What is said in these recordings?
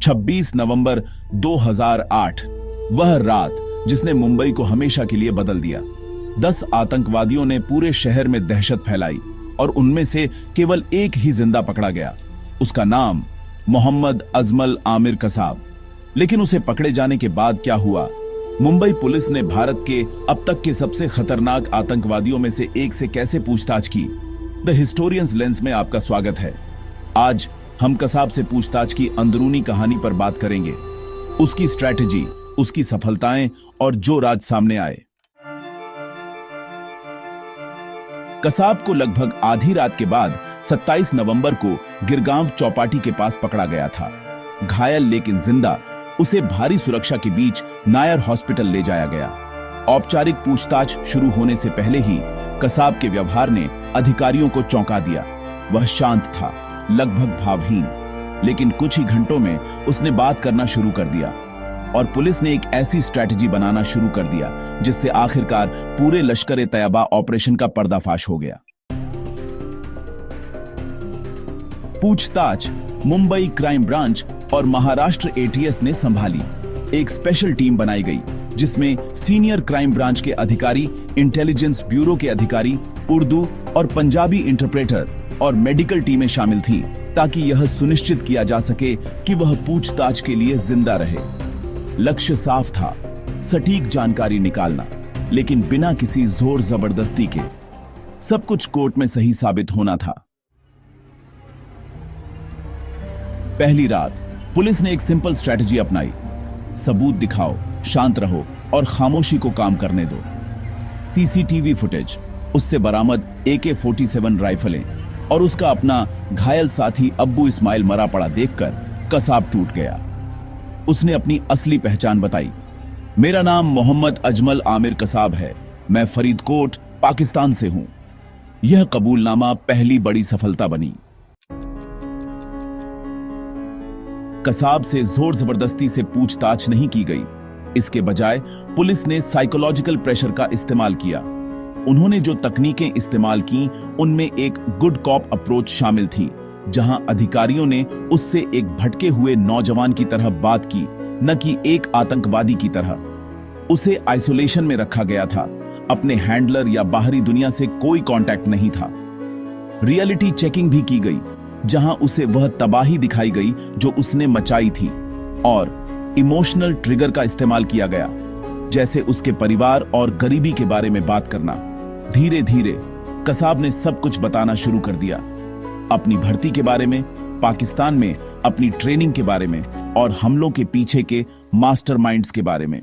26 नवंबर 2008, वह रात जिसने मुंबई को हमेशा के लिए बदल दिया। 10 आतंकवादियों ने पूरे शहर में दहशत फैलाई और उनमें से केवल एक ही जिंदा पकड़ा गया। उसका नाम मोहम्मद अजमल आमिर कसाब। लेकिन उसे पकड़े जाने के बाद क्या हुआ? मुंबई पुलिस ने भारत के अब तक के सबसे खतरनाक आतंकवादियों में से एक से कैसे पूछताछ की? द हिस्टोरियंस लेंस में आपका स्वागत है। आज हम कसाब से पूछताछ की अंदरूनी कहानी पर बात करेंगे, उसकी स्ट्रैटेजी, उसकी सफलताएं और जो राज सामने आए। कसाब को लगभग आधी रात के बाद 27 नवंबर को गिरगांव चौपाटी के पास पकड़ा गया था। घायल लेकिन जिंदा उसे भारी सुरक्षा के बीच नायर हॉस्पिटल ले जाया गया। औपचारिक पूछताछ शुरू होने से पहले ही कसाब के व्यवहार ने अधिकारियों को चौंका दिया। वह शांत था, लगभग भावहीन, लेकिन कुछ ही घंटों में उसने बात करना शुरू कर दिया और पुलिस ने एक ऐसी स्ट्रैटेजी बनाना शुरू कर दिया जिससे आखिरकार पूरे लश्कर-ए-तैयबा ऑपरेशन का पर्दाफाश हो गया। पूछताछ मुंबई क्राइम ब्रांच और महाराष्ट्र एटीएस ने संभाली। एक स्पेशल टीम बनाई गई जिसमें सीनियर क्राइम ब्रांच के अधिकारी, इंटेलिजेंस ब्यूरो के अधिकारी, उर्दू और पंजाबी इंटरप्रेटर और मेडिकल टीमें शामिल थीं ताकि यह सुनिश्चित किया जा सके कि वह पूछताछ के लिए जिंदा रहे। लक्ष्य साफ था, सटीक जानकारी निकालना, लेकिन बिना किसी जोर जबरदस्ती के। सब कुछ कोर्ट में सही साबित होना था। पहली रात पुलिस ने एक सिंपल स्ट्रैटेजी अपनाई। सबूत दिखाओ, शांत रहो और खामोशी को काम करने दो। सीसीटीवी फुटेज, उससे बरामद AK-47 राइफलें और उसका अपना घायल साथी अब्बू इस्माइल मरा पड़ा देखकर कसाब टूट गया। उसने अपनी असली पहचान बताई। मेरा नाम मोहम्मद अजमल आमिर कसाब है, मैं फरीदकोट, पाकिस्तान से हूं। यह कबूलनामा पहली बड़ी सफलता बनी। कसाब से जोर जबरदस्ती से पूछताछ नहीं की गई। इसके बजाय पुलिस ने साइकोलॉजिकल प्रेशर का इस्तेमाल किया। उन्होंने जो तकनीकें इस्तेमाल की उनमें एक गुड कॉप अप्रोच शामिल थी, जहां अधिकारियों ने उससे एक भटके हुए नौजवान की तरह बात की, न कि एक आतंकवादी की तरह। उसे आइसोलेशन में रखा गया था, अपने हैंडलर या बाहरी दुनिया से कोई कांटेक्ट नहीं था। रियलिटी चेकिंग भी की गई, जहां उसे वह तबाही दिखाई गई जो उसने मचाई थी, और इमोशनल ट्रिगर का इस्तेमाल किया गया, जैसे उसके परिवार और गरीबी के बारे में बात करना। धीरे धीरे कसाब ने सब कुछ बताना शुरू कर दिया, अपनी भर्ती के बारे में, पाकिस्तान में अपनी ट्रेनिंग के बारे में और हमलों के पीछे के मास्टरमाइंड्स के बारे में।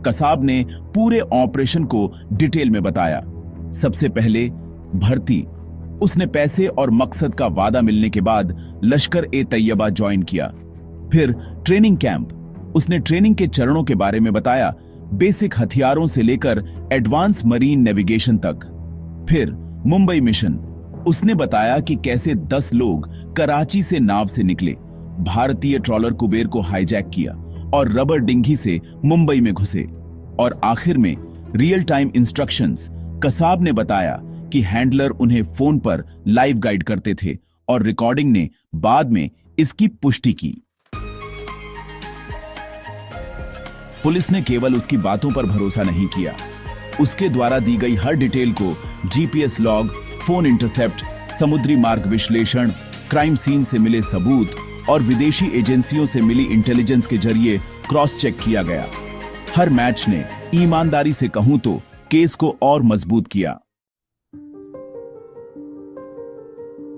कसाब ने पूरे ऑपरेशन को डिटेल में बताया। सबसे पहले भर्ती, उसने पैसे और मकसद का वादा मिलने के बाद लश्कर-ए-तैयबा ज्वाइन किया। फिर ट्रेनिंग कैंप, उसने ट्रेनिंग के चरणों के बारे में बताया, बेसिक हथियारों से लेकर एडवांस मरीन नेविगेशन तक। फिर मुंबई मिशन, उसने बताया कि कैसे 10 लोग कराची से नाव से निकले, भारतीय ट्रॉलर कुबेर को हाईजैक किया और रबर डिंगी से मुंबई में घुसे। और आखिर में रियल टाइम इंस्ट्रक्शंस, कसाब ने बताया कि हैंडलर उन्हें फोन पर लाइव गाइड करते थे और रिकॉर्डिंग ने बाद में इसकी पुष्टि की। पुलिस ने केवल उसकी बातों पर भरोसा नहीं किया, उसके द्वारा दी गई हर डिटेल को जीपीएस लॉग, फोन इंटरसेप्ट, समुद्री मार्ग विश्लेषण, क्राइम सीन से मिले सबूत और विदेशी एजेंसियों से मिली इंटेलिजेंस के जरिए क्रॉस चेक किया गया। हर मैच ने, ईमानदारी से कहूं तो, केस को और मजबूत किया।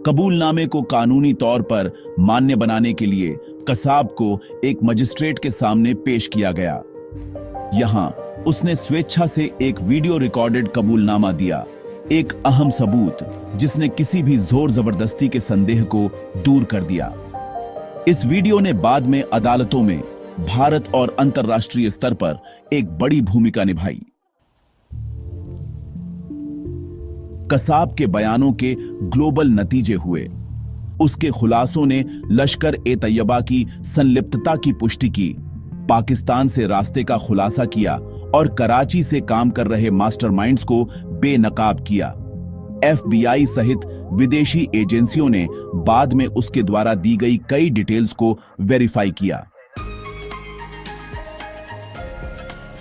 कबूलनामे को कानूनी तौर पर मान्य बनाने के लिए कसाब को एक मजिस्ट्रेट के सामने पेश किया गया। यहां उसने स्वेच्छा से एक वीडियो रिकॉर्डेड कबूलनामा दिया, एक अहम सबूत जिसने किसी भी जोर जबरदस्ती के संदेह को दूर कर दिया। इस वीडियो ने बाद में अदालतों में भारत और अंतर्राष्ट्रीय स्तर पर एक बड़ी भूमिका निभाई। कसाब के बयानों के ग्लोबल नतीजे हुए। उसके खुलासों ने लश्कर-ए-तैयबा की संलिप्तता की पुष्टि की, पाकिस्तान से रास्ते का खुलासा किया और कराची से काम कर रहे मास्टरमाइंड्स को बेनकाब किया। FBI सहित विदेशी एजेंसियों ने बाद में उसके द्वारा दी गई कई डिटेल्स को वेरीफाई किया।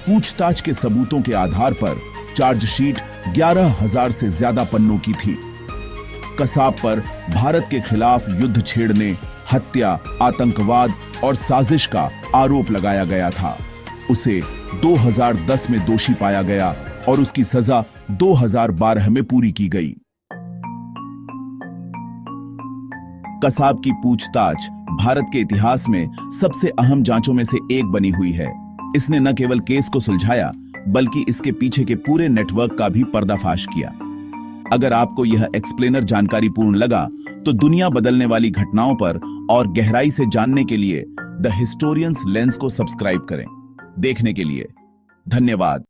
पूछताछ के सबूतों के आधार पर चार्जशीट 11,000 से ज्यादा पन्नों की थी। कसाब पर भारत के खिलाफ युद्ध छेड़ने, हत्या, आतंकवाद और साजिश का आरोप लगाया गया था। उसे 2010 में दोषी पाया गया और उसकी सजा 2012 में पूरी की गई। कसाब की पूछताछ भारत के इतिहास में सबसे अहम जांचों में से एक बनी हुई है। इसने न केवल केस को सुलझाया बल्कि इसके पीछे के पूरे नेटवर्क का भी पर्दाफाश किया। अगर आपको यह एक्सप्लेनर जानकारी पूर्ण लगा तो दुनिया बदलने वाली घटनाओं पर और गहराई से जानने के लिए द हिस्टोरियंस लेंस को सब्सक्राइब करें। देखने के लिए धन्यवाद।